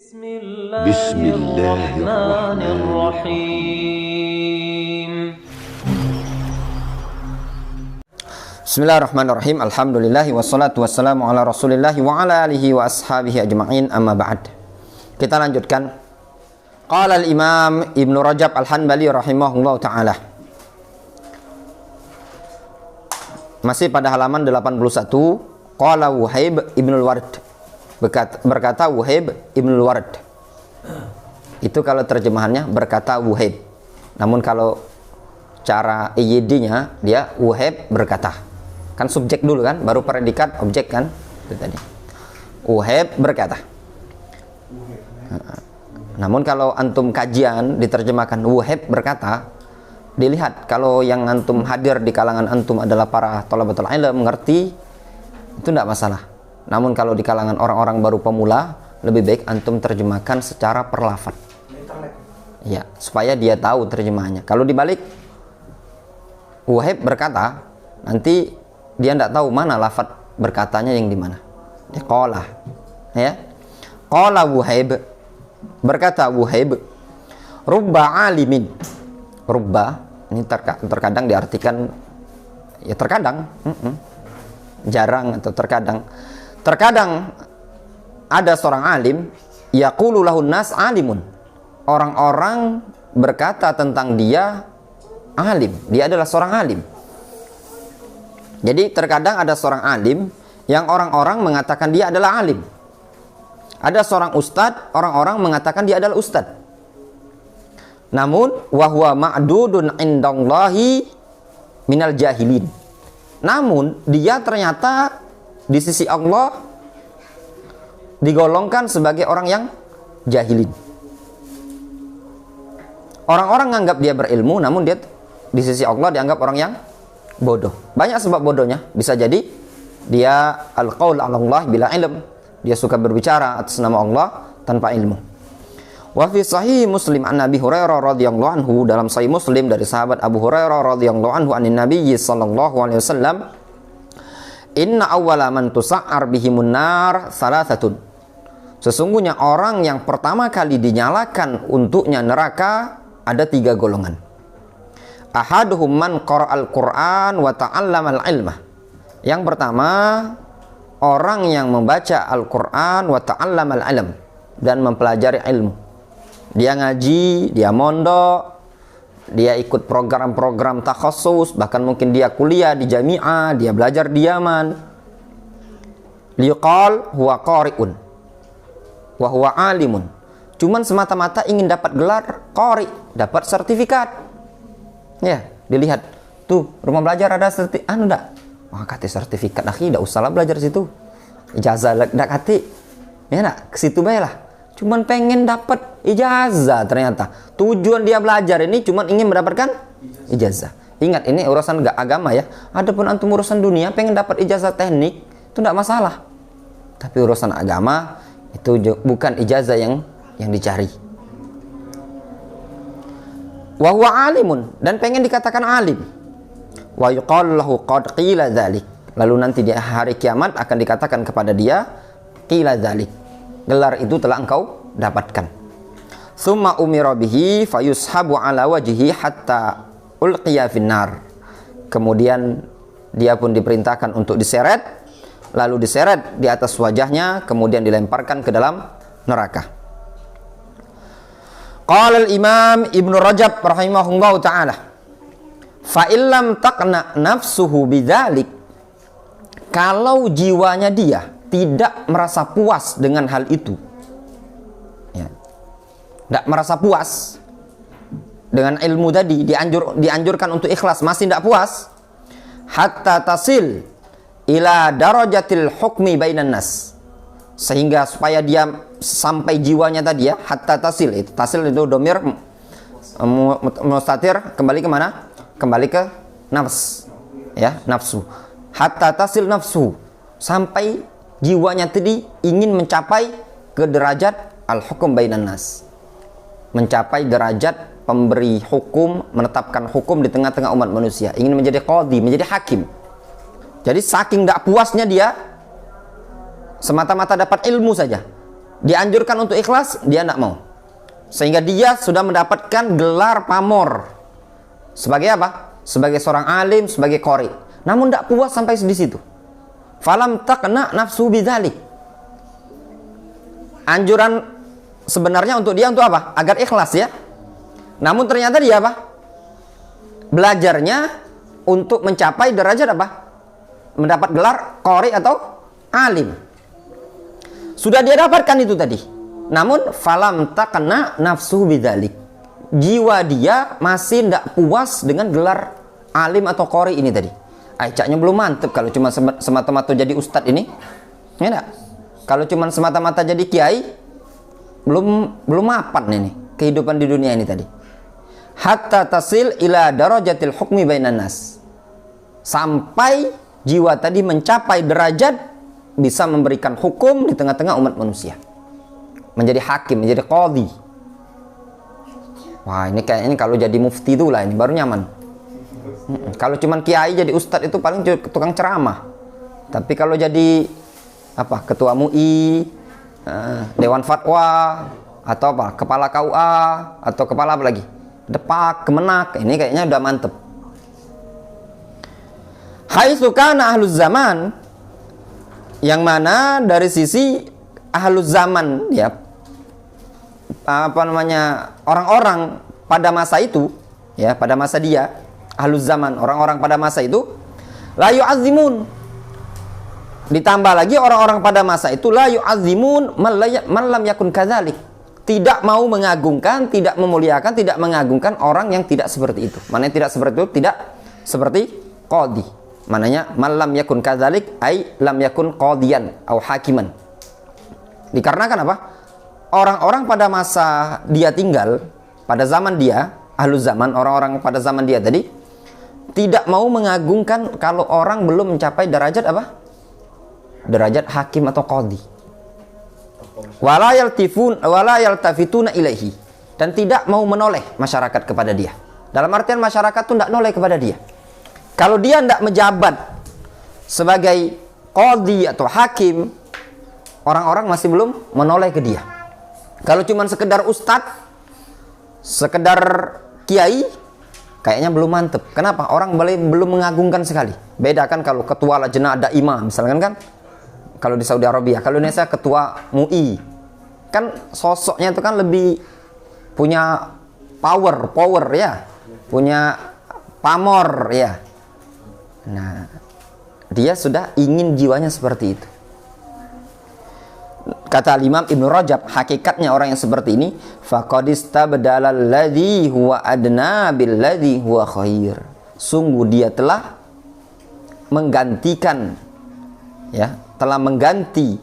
Bismillahirrahmanirrahim. Bismillahirrahmanirrahim. Alhamdulillahi wassalatu wassalamu ala rasulillahi wa ala alihi wa ashabihi ajma'in, amma ba'd. Kita lanjutkan. Qala al-imam Ibnu Rajab al-Hanbali rahimahullah ta'ala. Masih pada halaman 81. Qala Wuhaib ibnul Ward. Berkata Wuhaib ibnul Ward. Itu kalau terjemahannya berkata Wuhaib. Namun kalau cara IYD-nya dia Wuhaib berkata. Kan subjek dulu kan, baru predikat objek kan. Itu tadi. Wuhaib berkata. Namun kalau antum kajian diterjemahkan Wuhaib berkata, dilihat kalau yang antum hadir di kalangan antum adalah para thalabatul ilm mengerti, itu tidak masalah. Namun kalau di kalangan orang-orang baru pemula, lebih baik antum terjemahkan secara perlafat. Ya, supaya dia tahu terjemahannya. Kalau dibalik Wuhaib berkata, nanti dia tidak tahu mana lafaz berkatanya yang di mana. Dia qala. Ya. Qala Wuhaib, berkata Wuhaib, rubba alimin. Rubba ini terkadang diartikan ya terkadang, jarang atau terkadang. Terkadang ada seorang alim, yaqulu lahun nas alimun. Orang-orang berkata tentang dia alim. Dia adalah seorang alim. Jadi terkadang ada seorang alim yang orang-orang mengatakan dia adalah alim. Ada seorang ustadz, orang-orang mengatakan dia adalah ustadz. Namun wahwa ma'dudun indallahi minal jahilin. Namun dia ternyata di sisi Allah digolongkan sebagai orang yang jahilin. Orang-orang menganggap dia berilmu, namun dia di sisi Allah dianggap orang yang bodoh. Banyak sebab bodohnya. Bisa jadi dia al-qaul 'ala Allah bila ilm. Dia suka berbicara atas nama Allah tanpa ilmu. Wa fi sahih Muslim an Abi Hurairah radhiyallahu anhu, dalam sahih Muslim dari sahabat Abu Hurairah radhiyallahu anhu anin Nabi sallallahu alaihi wasallam, inna awwala man tusa'ar bihimun nar salasatun. Sesungguhnya orang yang pertama kali dinyalakan untuknya neraka ada 3 golongan. Ahaduhum man qara'al Qur'an wa ta'allamal ilmah. Yang pertama, orang yang membaca Al-Qur'an wa ta'allamal ilm, dan mempelajari ilmu. Dia ngaji, dia mondok, dia ikut program-program takhassus, bahkan mungkin dia kuliah di jami'ah, dia belajar di Yaman. Liqal huwa qari'un wa huwa alimun. Cuman semata-mata ingin dapat gelar qari, dapat sertifikat. Ya, dilihat tuh rumah belajar ada enggak? Wah, kata sertifikat akhi, enggak usahlah belajar situ. Ijazah enggak kati. Ya enggak, ke situ baiklah. Cuman pengen dapat ijazah ternyata. Tujuan dia belajar ini cuman ingin mendapatkan ijazah. Ingat, ini urusan enggak agama ya. Adapun antum urusan dunia pengen dapat ijazah teknik, itu enggak masalah. Tapi urusan agama itu bukan ijazah yang dicari. Wa huwa alimun, dan pengen dikatakan alim. Wa yuqalu lahu qad qila dzalik. Lalu nanti di hari kiamat akan dikatakan kepada dia qila dzalik. Gelar itu telah engkau dapatkan. Summa umira bihi fayushabu ala wajhihi hatta ulqiya finnar. Kemudian dia pun diperintahkan untuk diseret, lalu diseret di atas wajahnya, kemudian dilemparkan ke dalam neraka. Qala al-imam Ibnu Rajab rahimahullahu ta'ala, fa illam taqna nafsuhu bidzalik. Kalau jiwanya dia tidak merasa puas dengan hal itu, ya, tidak merasa puas dengan ilmu tadi, dianjurkan untuk ikhlas, masih tidak puas, hatta tasil ila darajatil hukmi bainan nas, sehingga supaya dia sampai jiwanya tadi ya, hatta tasil, itu tasil itu domir mustatir, kembali ke mana? Kembali ke nafs, ya, nafsu. Hatta tasil nafsu, sampai jiwanya tadi ingin mencapai ke derajat al-hukum bainan nas, mencapai derajat pemberi hukum, menetapkan hukum di tengah-tengah umat manusia, ingin menjadi qadhi, menjadi hakim. Jadi saking tidak puasnya dia semata-mata dapat ilmu saja, dianjurkan untuk ikhlas, dia tidak mau. Sehingga dia sudah mendapatkan gelar pamor. Sebagai apa? Sebagai seorang alim, sebagai qori. Namun tidak puas sampai di situ. Falam taqna nafsu bidzalik. Anjuran sebenarnya untuk dia untuk apa? Agar ikhlas ya. Namun ternyata dia apa? Belajarnya untuk mencapai derajat apa? Mendapat gelar qori atau alim. Sudah dia dapatkan itu tadi. Namun falam taqna nafsu bidzalik. Jiwa dia masih tidak puas dengan gelar alim atau qori ini tadi. Acaknya belum mantep kalau cuma semata-mata jadi ustadz ini. Ya enggak? Kalau cuma semata-mata jadi kiai, belum mapan ini kehidupan di dunia ini tadi. Hatta tasil ila darajatil hukmi bainan nas. Sampai jiwa tadi mencapai derajat bisa memberikan hukum di tengah-tengah umat manusia. Menjadi hakim, menjadi qadhi. Wah, ini kayaknya kalau jadi mufti itu lah, ini baru nyaman. Kalau cuman kiai jadi ustadz itu paling tukang ceramah. Tapi kalau jadi apa, ketua MUI, dewan fatwa, atau apa, kepala KUA, atau kepala apa lagi, Depak, Kemenak, ini kayaknya udah mantep. Haitsu kana ahluz zaman, yang mana dari sisi ahluz zaman ya, apa namanya, orang-orang pada masa itu ya, pada masa dia ahluz zaman, orang-orang pada masa itu la yu'azzimun. Ditambah lagi orang-orang pada masa itu la yu'azzimun man lam yakun kadzalik. Tidak mau mengagungkan, tidak memuliakan, tidak mengagungkan orang yang tidak seperti itu. Maknanya tidak seperti itu, tidak seperti qadhi. Maknanya man lam yakun kadzalik ai lam yakun qadhiyan atau hakiman. Dikarenakan apa? Orang-orang pada masa dia tinggal, pada zaman dia, ahluz zaman, orang-orang pada zaman dia tadi, tidak mau mengagungkan kalau orang belum mencapai derajat apa? Derajat hakim atau qadhi. Wala yaltafituna ilaihi, dan tidak mau menoleh masyarakat kepada dia. Dalam artian masyarakat itu tidak noleh kepada dia. Kalau dia tidak menjabat sebagai qadhi atau hakim, orang-orang masih belum menoleh ke dia. Kalau cuma sekedar ustadz, sekedar kiai, kayaknya belum mantep. Kenapa? Orang belum mengagungkan sekali. Beda kan kalau ketua lajnah daimah misalkan kan, kalau di Saudi Arabia. Kalau Indonesia ketua MUI, kan sosoknya itu kan lebih punya power ya, punya pamor ya. Nah, dia sudah ingin jiwanya seperti itu. Kata Imam Ibnu Rajab, hakikatnya orang yang seperti ini, faqad istabdala alladhi huwa adna billadhi huwa khair. Sungguh dia telah menggantikan ya, telah mengganti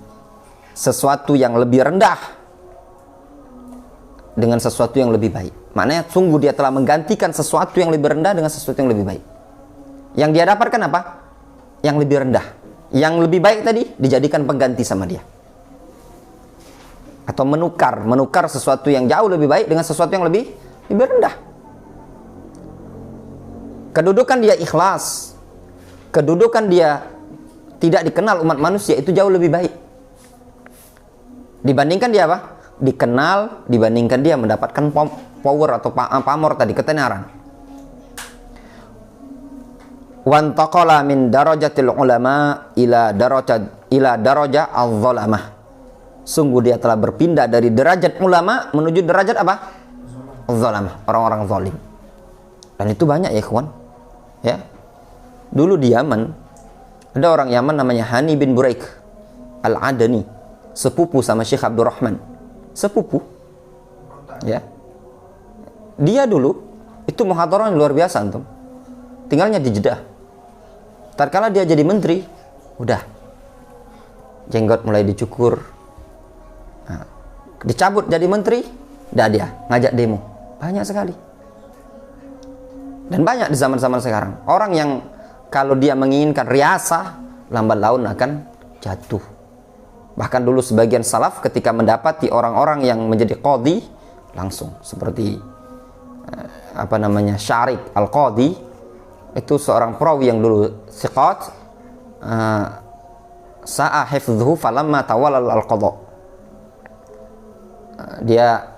sesuatu yang lebih rendah dengan sesuatu yang lebih baik. Maknanya sungguh dia telah menggantikan sesuatu yang lebih rendah dengan sesuatu yang lebih baik. Yang dia dapatkan apa? Yang lebih rendah. Yang lebih baik tadi dijadikan pengganti sama dia. Atau menukar sesuatu yang jauh lebih baik dengan sesuatu yang lebih rendah. Kedudukan dia ikhlas, kedudukan dia tidak dikenal umat manusia, itu jauh lebih baik dibandingkan dia apa? Dikenal, dibandingkan dia mendapatkan power atau pamor tadi, ketenaran. Wantaqala min darajatil ulama ila darajah az-zalamah. Sungguh dia telah berpindah dari derajat ulama menuju derajat apa? Az-zalamah, orang-orang zalim. Dan itu banyak ya kawan. Ya. Dulu di Yaman ada orang Yaman namanya Hani bin Buraik Al-Adani, sepupu sama Syekh Abdurrahman. Sepupu. Ya. Dia dulu itu muhadarah luar biasa antum. Tinggalnya di Jeddah. Tatkala dia jadi menteri, udah jenggot mulai dicukur. Nah, dicabut jadi menteri, dah dia ngajak demo. Banyak sekali. Dan banyak di zaman-zaman sekarang. Orang yang kalau dia menginginkan riasah, lambat laun akan jatuh. Bahkan dulu sebagian salaf ketika mendapati orang-orang yang menjadi qadhi, langsung seperti Syarik Al-Qadhi, itu seorang perawi yang dulu thiqat, sa'a hifdhuhu falamma tawalla al-qadha. dia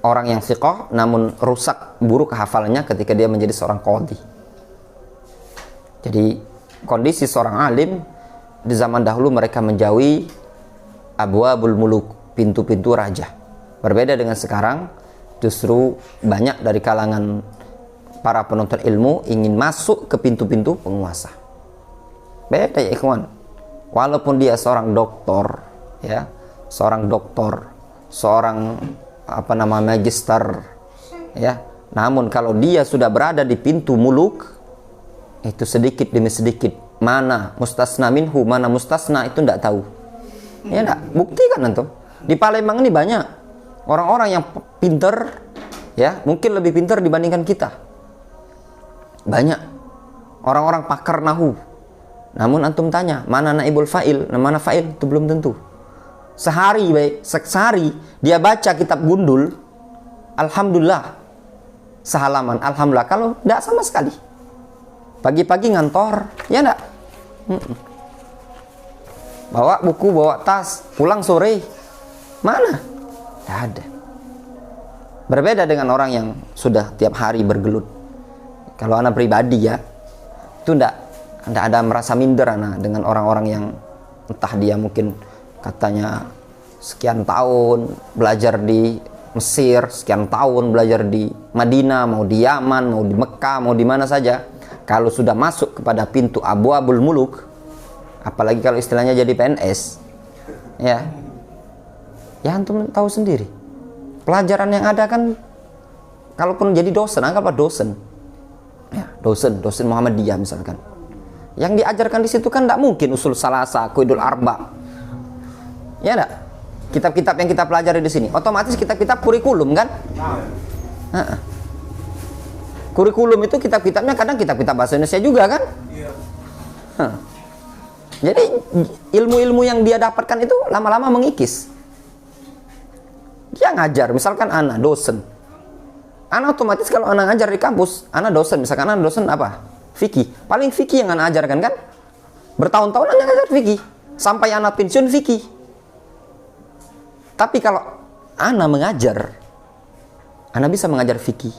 orang yang thiqah namun rusak buruk hafalannya ketika dia menjadi seorang qadhi. Jadi kondisi seorang alim di zaman dahulu, mereka menjauhi abwabul muluk, pintu-pintu raja. Berbeda dengan sekarang, justru banyak dari kalangan para penuntut ilmu ingin masuk ke pintu-pintu penguasa. Beda ya ikhwan. Walaupun dia seorang doktor, ya, seorang doktor, seorang magister, ya, namun kalau dia sudah berada di pintu muluk, itu sedikit demi sedikit mana mustasna minhu, mana mustasna itu tidak tahu. Ya enggak, buktikan antum. Di Palembang ini banyak orang-orang yang pinter, ya, mungkin lebih pinter dibandingkan kita. Banyak orang-orang pakar nahu. Namun antum tanya, mana naibul fa'il, mana fa'il, itu belum tentu. Sehari dia baca kitab gundul, alhamdulillah, sehalaman, alhamdulillah. Kalau tidak sama sekali. Pagi-pagi ngantor, ya enggak? Bawa buku, bawa tas, pulang sore. Mana? Tidak ada. Berbeda dengan orang yang sudah tiap hari bergelut. Kalau anak pribadi ya, itu tidak ada merasa minder anak dengan orang-orang yang entah dia mungkin katanya sekian tahun belajar di Mesir, sekian tahun belajar di Madinah, mau di Yaman, mau di Mekah, mau di mana saja. Kalau sudah masuk kepada pintu abwabul muluk, apalagi kalau istilahnya jadi PNS, ya antum tahu sendiri. Pelajaran yang ada kan, kalaupun jadi dosen, anggaplah dosen, ya, dosen Muhammadiyah misalkan. Yang diajarkan di situ kan tidak mungkin usul salasa, qaidul arba, ya enggak? Kitab-kitab yang kita pelajari di sini, otomatis kitab-kitab kurikulum kan? Kurikulum itu kitab-kitabnya kadang kitab-kitab bahasa Indonesia juga kan? Jadi ilmu-ilmu yang dia dapatkan itu lama-lama mengikis. Dia ngajar, misalkan anak dosen. Anak otomatis kalau anak ngajar di kampus, anak dosen, misalkan anak dosen apa? Fikih. Paling fikih yang anak ajarkan kan? Bertahun-tahun anak ngajar fikih. Sampai anak pensiun fikih. Tapi kalau anak mengajar, anak bisa mengajar fikih.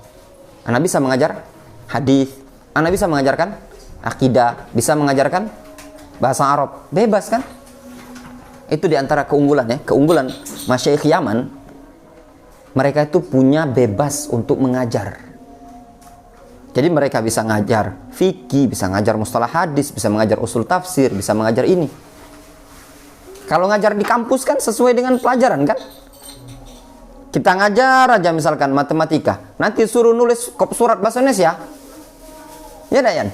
Anak bisa mengajar hadis, anak bisa mengajarkan akidah, bisa mengajarkan bahasa Arab, bebas kan? Itu diantara keunggulan ya, keunggulan masyayikh Yaman. Mereka itu punya bebas untuk mengajar. Jadi mereka bisa ngajar fikih, bisa ngajar mustalah hadis, bisa mengajar usul tafsir, bisa mengajar ini. Kalau ngajar di kampus kan sesuai dengan pelajaran kan? Kita ngajar aja misalkan matematika, nanti suruh nulis surat bahasa Indonesia, ya Dayan,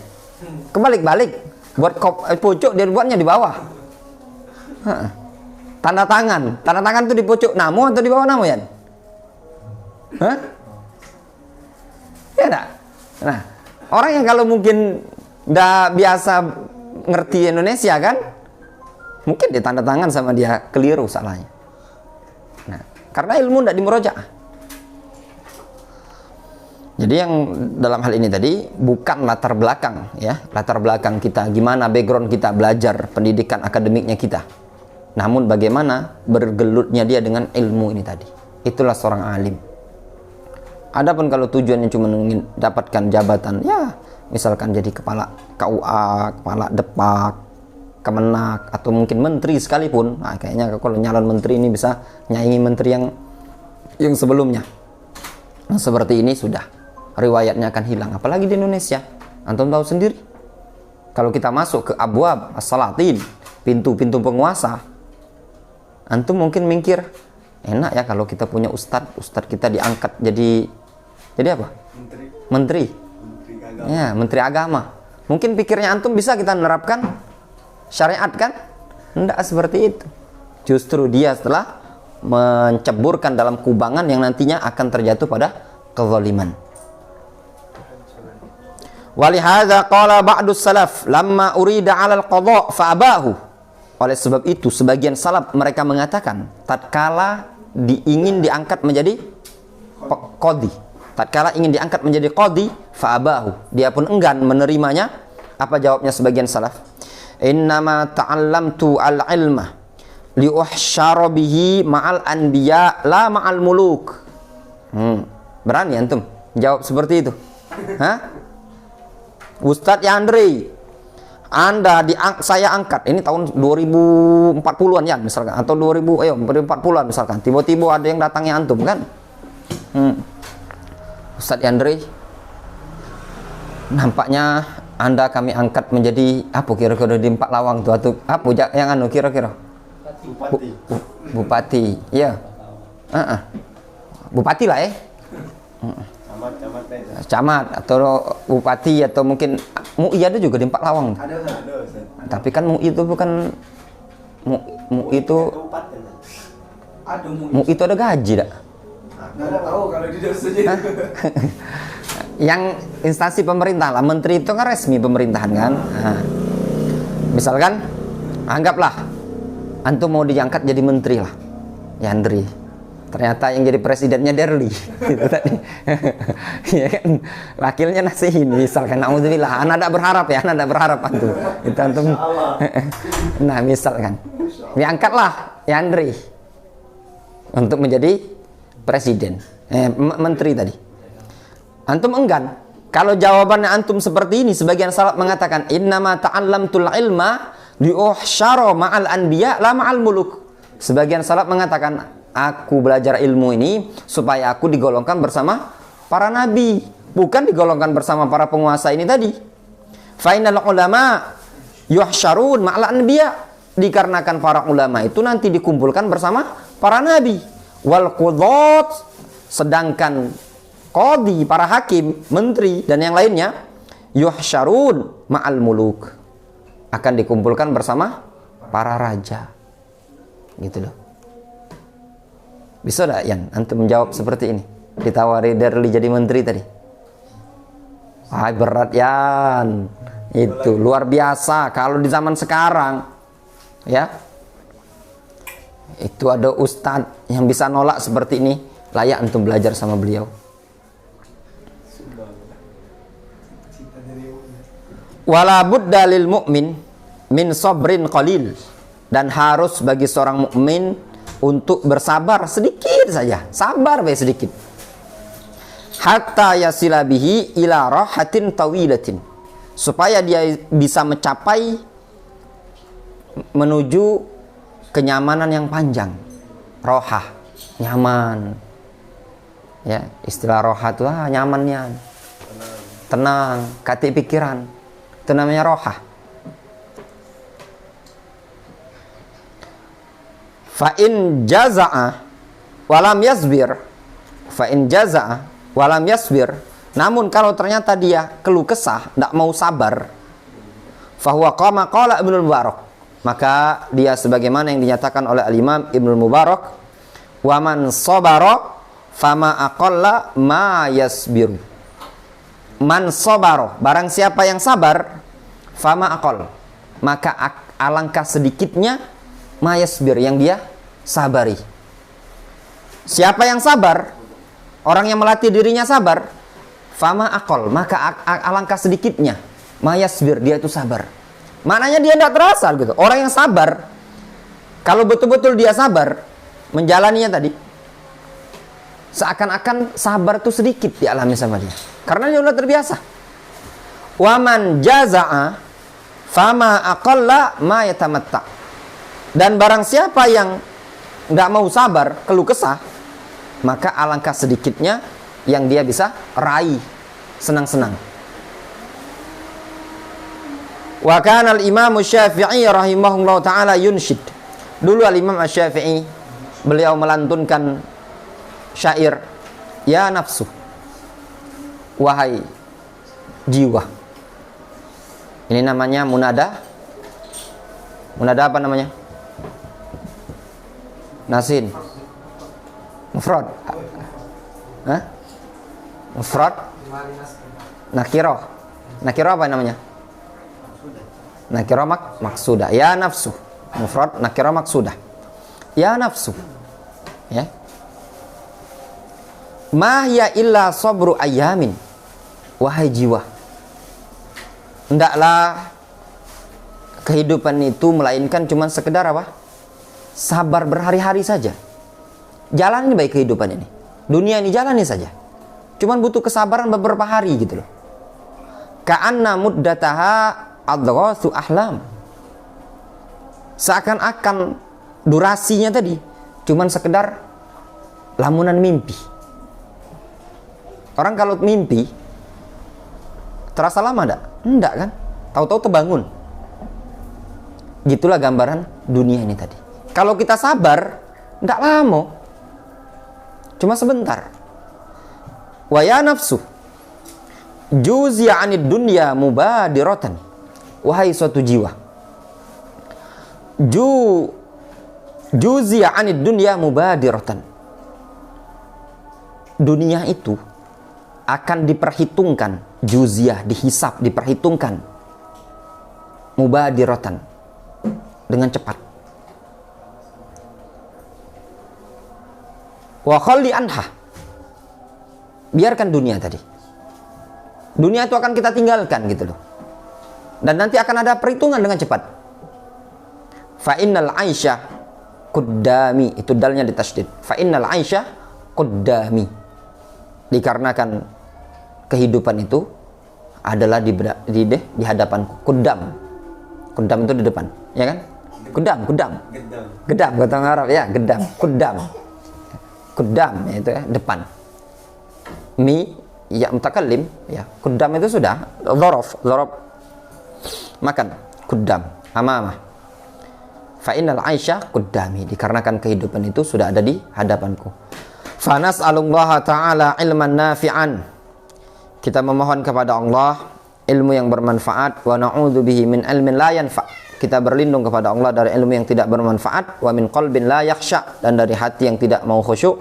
kebalik-balik, buat pucuk dia buatnya di bawah. Tanda tangan itu di pucuk namu atau di bawah namu ya? Ya enggak? Nah, orang yang kalau mungkin nggak biasa ngerti Indonesia kan, mungkin dia tanda tangan sama dia keliru salahnya. Nah, karena ilmu tidak dimurojaah. Jadi yang dalam hal ini tadi bukan latar belakang ya, latar belakang kita gimana background kita belajar pendidikan akademiknya kita. Namun bagaimana bergelutnya dia dengan ilmu ini tadi. Itulah seorang alim. Adapun kalau tujuannya cuma ingin dapatkan jabatan, ya misalkan jadi kepala KUA, kepala Depak, Kemenak, atau mungkin menteri sekalipun, nah, kayaknya kalau nyalon menteri ini bisa nyaingi menteri yang sebelumnya. Nah, seperti ini sudah riwayatnya akan hilang, apalagi di Indonesia. Antum tahu sendiri, kalau kita masuk ke abwab as-salatin, pintu-pintu penguasa, antum mungkin mikir enak ya kalau kita punya ustadz kita diangkat jadi apa? Menteri agama. Ya, menteri agama. Mungkin pikirnya antum bisa kita menerapkan syariat kan? Tidak seperti itu. Justru dia setelah menceburkan dalam kubangan yang nantinya akan terjatuh pada kezaliman. Walihadza qala ba'dus salaf lamma urida 'alal qadha fa abahu. Oleh sebab itu sebagian salaf mereka mengatakan tatkala ingin diangkat menjadi qadhi, tatkala ingin diangkat menjadi qadhi fa abahu, dia pun enggan menerimanya. Apa jawabnya sebagian salaf? Innama ta'allamtu al-ilma liuhsyara bihi ma'al anbiya la ma'al muluk. Berani antum jawab seperti itu? Hah? Ustadz Yandri, saya angkat ini tahun 2040-an ya misalkan, atau 2040-an misalkan, tiba-tiba ada yang datangnya antum kan, Ustadz Yandri, nampaknya Anda kami angkat menjadi apa kira-kira di Empat Lawang tuh, atau apa yang kira-kira Bupati, ya, Bupati lah camat atau bupati, atau mungkin MUI ada juga di Empat Lawang. Ada. Tapi kan MUI itu bukan MUI itu MUI itu ada gaji dak? Nggak tahu kalau di dosanya. Yang instansi pemerintah lah, menteri itu kan resmi pemerintahan kan. Nah, misalkan anggaplah antum mau diangkat jadi menteri lah, Yandri. Ternyata yang jadi presidennya Derli. Gitu tadi. Ya kan, wakilnya Nasihin misalkan. Nauzubillah, anak tidak berharap ya, anak tidak berharap antum. Itu antum. Nah, misalkan diangkatlah Yandri untuk menjadi presiden, menteri tadi. Antum enggan. Kalau jawabannya antum seperti ini, sebagian salaf mengatakan innama ta'allamtul ilma liuhsyara ma'al anbiya la ma'al muluk. Sebagian salaf mengatakan, aku belajar ilmu ini supaya aku digolongkan bersama para nabi, bukan digolongkan bersama para penguasa ini tadi. Fainal ulama yuhsyarun ma'al anbiya, dikarenakan para ulama itu nanti dikumpulkan bersama para nabi. Wal qudhat, sedangkan qadhi, para hakim, menteri dan yang lainnya, yuhsyarun ma'al muluk, akan dikumpulkan bersama para raja. Gitu loh. Bisa enggak Yan antum menjawab seperti ini? Ditawari Derli jadi menteri tadi. Wah, berat Yan. Itu luar biasa kalau di zaman sekarang. Ya. Itu ada ustadz yang bisa nolak seperti ini, layak antum belajar sama beliau. Wala budda lil mu'min min sabrin qalil, dan harus bagi seorang mukmin untuk bersabar sedikit saja, sabar baik sedikit. Hatta yasila bihi ila rahatin tawilatin, supaya dia bisa mencapai menuju kenyamanan yang panjang. Rohah, nyaman. Ya, istilah rohah itu nyamannya. Tenang, katik pikiran. Itu namanya rohah. Fa'in jaza'a walam yasbir, fa'in jaza'a walam yasbir, namun kalau ternyata dia keluh kesah, tidak mau sabar, fahuwa qama qala Ibnul Mubarak, maka dia sebagaimana yang dinyatakan oleh al-Imam Ibnul Mubarak, wa man sabara fama aqalla ma yasbiru. Man sabara, barang siapa yang sabar, fama aqall, maka alangkah sedikitnya ma yasbir, yang dia sabari. Siapa yang sabar, orang yang melatih dirinya sabar, fama aqall, maka alangkah sedikitnya ma yasbir, dia itu sabar. Maknanya dia tidak terasa gitu. Orang yang sabar, kalau betul-betul dia sabar menjalaninya tadi, seakan-akan sabar itu sedikit dialami sama dia, karena dia sudah terbiasa. Waman jaza'a fama aqalla ma yatamatta, dan barang siapa yang nggak mau sabar, keluh kesah, maka alangkah sedikitnya yang dia bisa raih senang-senang. Wa kana al-Imam Syafi'i rahimahullah ta'ala yunshid. Dulu al-Imam Syafi'i, beliau melantunkan syair, ya nafsu, wahai jiwa. Ini namanya munada. Munada apa namanya? Nasin. Mufrad. Hah? Mufrad. Nakiro. Nakiro apa namanya? Nakiro maksudah. Ya nafsu. Mufrad nakiro maksudah. Ya nafsu. Ya. Ma hiya illa sabru ayamin. Wahai jiwa, hendaklah kehidupan itu melainkan cuma sekedar apa? sabar berhari-hari saja. Jalani baik kehidupan ini. Dunia ini jalani saja. Cuman butuh kesabaran beberapa hari gitu loh. Ka'anna muddataha adghasu ahlam. Seakan-akan durasinya tadi cuman sekedar lamunan mimpi. Orang kalau mimpi terasa lama enggak? Enggak kan? Tahu-tahu terbangun. Gitulah gambaran dunia ini tadi. Kalau kita sabar, enggak lama. Cuma sebentar. Wa ya nafsu juzi'a 'anid dunya mubadiratan. Wahai suatu jiwa, juzi'a 'anid dunya mubadiratan. Dunia itu akan diperhitungkan, juziah, dihisap, diperhitungkan mubadiratan, dengan cepat. Wa khalli anha, biarkan dunia tadi. Dunia itu akan kita tinggalkan gitu loh. Dan nanti akan ada perhitungan dengan cepat. Fa innal aisha quddami, itu dalnya ditasydid. Fa innal aisha quddami, dikarenakan kehidupan itu adalah di hadapanku. Kuddam itu di depan, ya kan? Gedam kata orang Arab ya, Kuddam itu ya, depan. Mi ya mutakallim ya. Kuddam itu sudah dzaraf makan. Kuddam amamah. Fa innal aisha kuddami, dikarenakan kehidupan itu sudah ada di hadapanku. Fa nas'alullaha ta'ala ilman nafi'an, kita memohon kepada Allah ilmu yang bermanfaat. Wa na'udzubihi min ilmin la yanfa', kita berlindung kepada Allah dari ilmu yang tidak bermanfaat. Wa min qalbin la yakhsha, dan dari hati yang tidak mau khusyuk.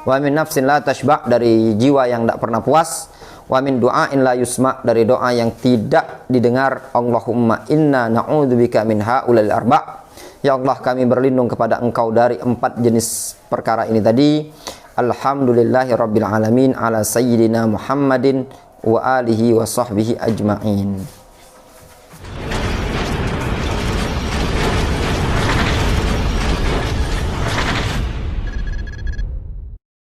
Wa min nafsin la tashba', dari jiwa yang tidak pernah puas. Wa min du'ain la yusma', dari doa yang tidak didengar. Allahumma inna na'udzubika min haulal arba', ya Allah kami berlindung kepada Engkau dari 4 jenis perkara ini tadi. Alhamdulillahi rabbil alamin ala sayyidina Muhammadin wa alihi wa sahbihi ajma'in.